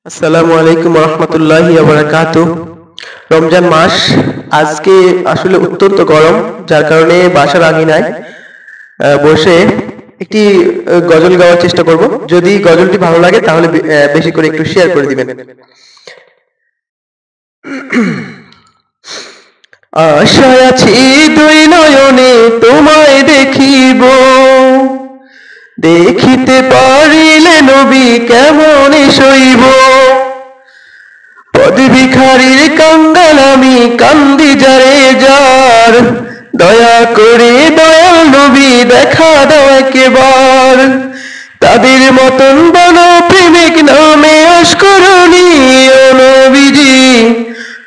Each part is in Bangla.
আসসালামু আলাইকুম রহমতুল্লাহি ওয়া বারাকাতুহু। রমজান মাস আজকে আসলে অত্যন্ত গরম, যার কারণে বাসার আঙিনায় বসে একটি গজল গাওয়ার চেষ্টা করব। যদি গজলটি ভালো লাগে তাহলে বেশি করে একটু শেয়ার করে দিবেন। আশায় আছি দুই নয়নে তোমায় দেখিব, দেখিতে পারিলে নবী কেমনে সইব। পদ ভিখারির কাঙ্গাল আমি, কান্দি যারে যার, দয়া করে দয়াল নবী দেখা দাও একবার। তাদের মতন বলো প্রেমিক নামে অস্করণী ও নবীজি,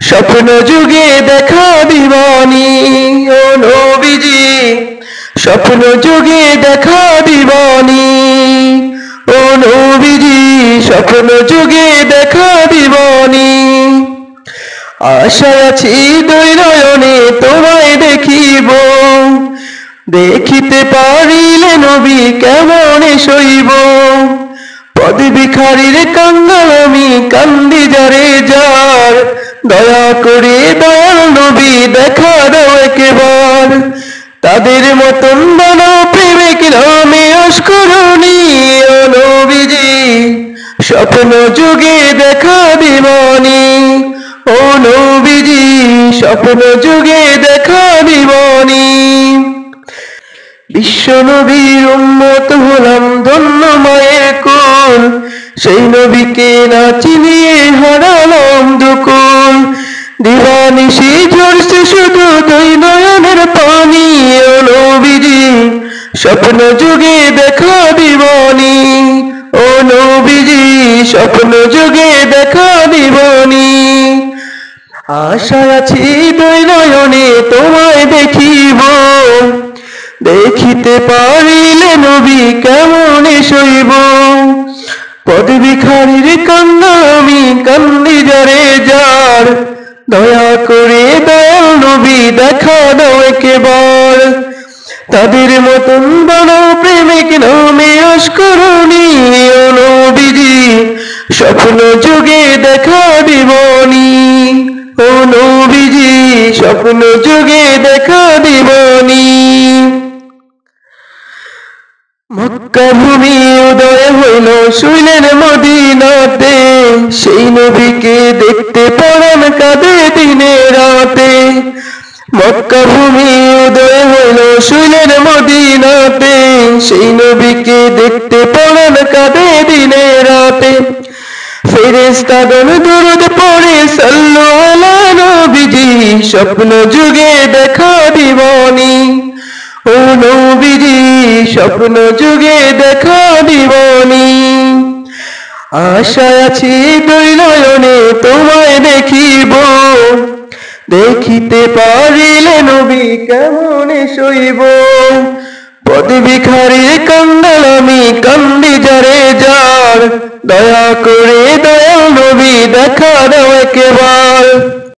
স্বপ্ন যুগে দেখা দিবানি ও নবীজি, স্বপ্ন যুগে দেখা দিবানি ও নবীজি, স্বপ্ন যুগে দেখা দিবানি। আশায় আছি দুই নয়নে তোমায় দেখিব, দেখিতে পারিলে নবী কেমনে সইব। পদ ভিখারির কাঙ্গাল আমি, কান্দি যারে যার, দয়া করে দয়াল নবী দেখা দাও একবার। তাদের মতন বলো প্রেমিক নামে অস্করণী ও নবীজি, স্বপ্ন যুগে দেখা দিবানি ও নবীজি, স্বপ্ন যুগে দেখা দিবানি। বিশ্ব নবীর উম্মত হলাম ধন্য মায়ের কোল, সেই নবীকে না চিনিয়ে হারালাম দুকুল। দিবানিশি ঝরছে শুধু দুই নয়নের পানি ও নবীজি, স্বপ্ন যুগে দেখা দিবানি ও নবীজি, স্বপ্ন যুগে দেখা দিবানি। আশায় আছি দুই নয়নে তোমায় দেখিব, দেখিতে পারিলে নবী কেমনে সইব। পদ ভিখারির কান্নাল আমি, কান্দি যারে যার, দয়া করে দয়াল নবী দেখা দাও একবার। তাদের মতন বলো প্রেমিক নামে অস্করণী ও নবীজি, স্বপ্ন যুগে দেখা দিবানি ও নবীজি, স্বপ্ন যুগে দেখা দিবানি। মক্কা ভূমি উদয় হইল শুইলেন মদিনাতে, সেই নবীকে দেখতে পরাণ কাঁদে দিনে রাতে। মক্কা ভূমি উদয় হইল শুইলেন মদিনাতে, সেই নবীকে দেখতে পরাণ কাঁদে দিনে রাতে। ফেরেশতাগণ দরুদ পড়ে সাল্লু আলা নবীজি, স্বপ্ন যুগে দেখা দিবানি ও নবীজি, স্বপ্ন যুগে দেখা দিবানি। আশায় আছি দুই নয়নে তোমায় দেখিব, দেখিতে পারিলে নবী কেমনে সইব। পদ ভিখারির কাঙ্গাল আমি, কান্দি যারে যার, দয়া করে দয়াল নবী দেখা দাও একবার।